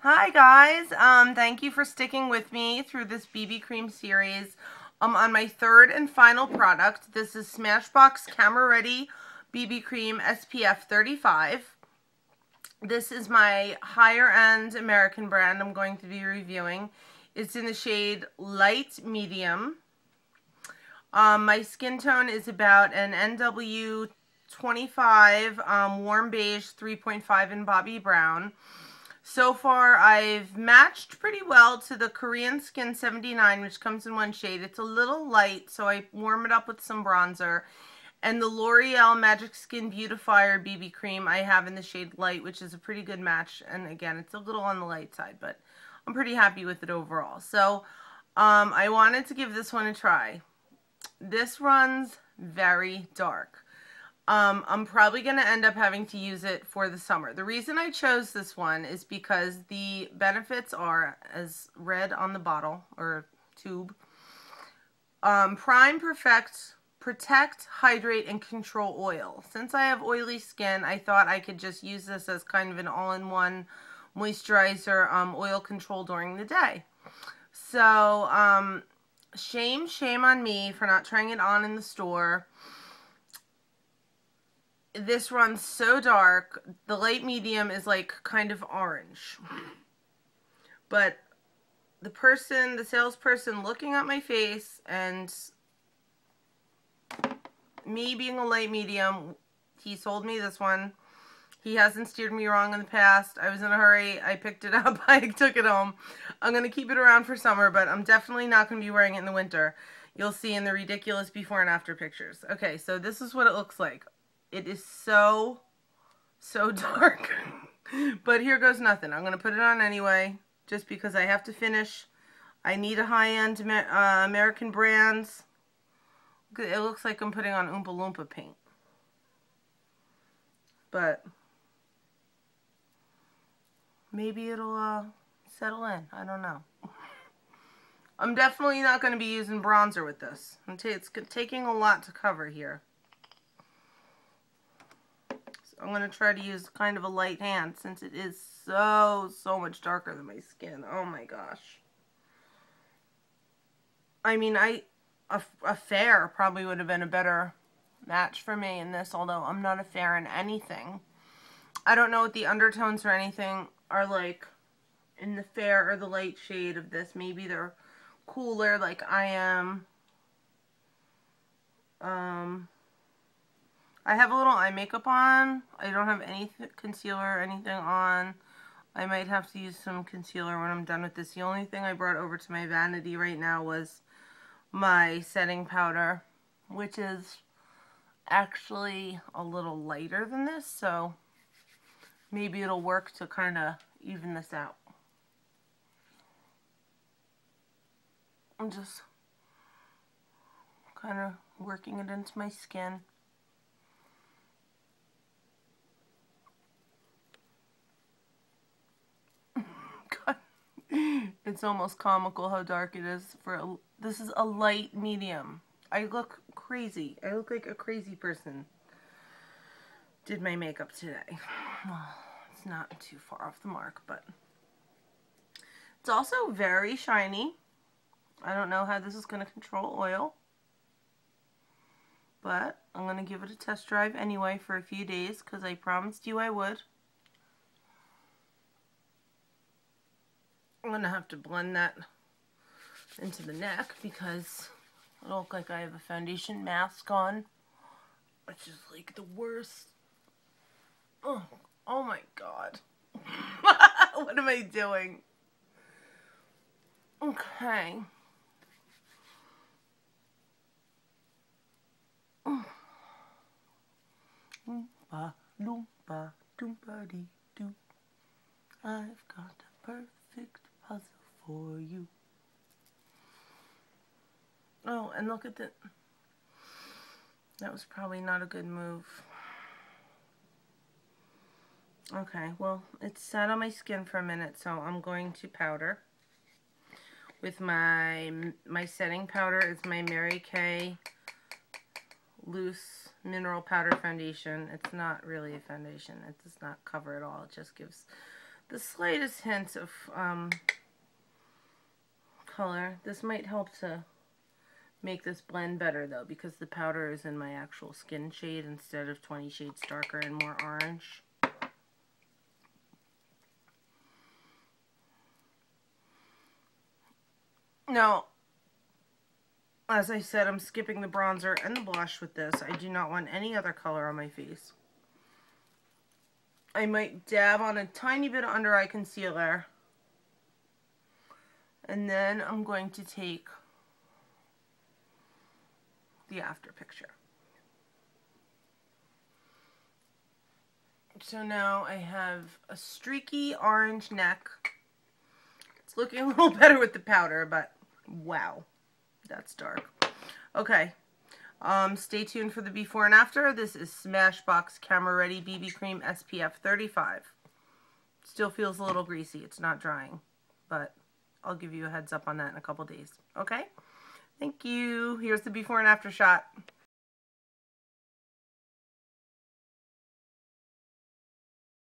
Hi guys, thank you for sticking with me through this BB cream series. On my third and final product, this is Smashbox Camera Ready BB Cream SPF 35. This is my higher end American brand I'm going to be reviewing. It's in the shade Light Medium. My skin tone is about an NW 25 warm beige 3.5 in Bobby Brown. So far, I've matched pretty well to the Korean Skin 79, which comes in one shade. It's a little light, so I warm it up with some bronzer. And the L'Oreal Magic Skin Beautifier BB Cream I have in the shade Light, which is a pretty good match. And again, it's a little on the light side, but I'm pretty happy with it overall. So, I wanted to give this one a try. This runs very dark. I'm probably going to end up having to use it for the summer. The reason I chose this one is because the benefits are, as read on the bottle or tube, prime, protect, hydrate, and control oil. Since I have oily skin, I thought I could just use this as kind of an all-in-one moisturizer, oil control during the day. So, shame on me for not trying it on in the store. This runs so dark. The light medium is like kind of orange. But the salesperson looking at my face and me being a light medium, he sold me this one. He hasn't steered me wrong in the past. I was in a hurry. I picked it up. I took it home. I'm going to keep it around for summer, but I'm definitely not going to be wearing it in the winter. You'll see in the ridiculous before and after pictures. Okay, so this is what it looks like. It is so dark. But here goes nothing. I'm going to put it on anyway, just because I have to finish. I need a high-end American brands. It looks like I'm putting on Oompa Loompa paint. But maybe it'll settle in. I don't know. I'm definitely not going to be using bronzer with this. It's taking a lot to cover here. I'm going to try to use kind of a light hand since it is so much darker than my skin. Oh my gosh. I mean, a fair probably would have been a better match for me in this, although I'm not a fair in anything. I don't know what the undertones or anything are like in the fair or the light shade of this. Maybe they're cooler like I am. I have a little eye makeup on. I don't have any concealer or anything on. I might have to use some concealer when I'm done with this. The only thing I brought over to my vanity right now was my setting powder, which is actually a little lighter than this, so maybe it'll work to kind of even this out. I'm just kind of working it into my skin. It's almost comical how dark it is. This is a light medium. I look crazy. I look like a crazy person did my makeup today. Well, it's not too far off the mark, but it's also very shiny. I don't know how this is going to control oil, but I'm going to give it a test drive anyway for a few days because I promised you I would. I'm going to have to blend that into the neck because I look like I have a foundation mask on, which is like the worst. Oh my god. What am I doing? Okay. Oompa loompa doompa dee doo. I've got a perfect puzzle for you. Oh, and look at that. That was probably not a good move. Okay, well, it's sat on my skin for a minute, so I'm going to powder. With my setting powder is my Mary Kay Loose Mineral Powder Foundation. It's not really a foundation. It does not cover it all. It just gives the slightest hints of color. This might help to make this blend better though, because the powder is in my actual skin shade instead of 20 shades darker and more orange. Now, as I said, I'm skipping the bronzer and the blush with this. I do not want any other color on my face. I might dab on a tiny bit of under eye concealer. And then I'm going to take the after picture. So now I have a streaky orange neck. It's looking a little better with the powder, but wow, that's dark. Okay, stay tuned for the before and after. This is Smashbox Camera Ready BB Cream SPF 35. Still feels a little greasy. It's not drying, but I'll give you a heads up on that in a couple days. Okay? Thank you. Here's the before and after shot.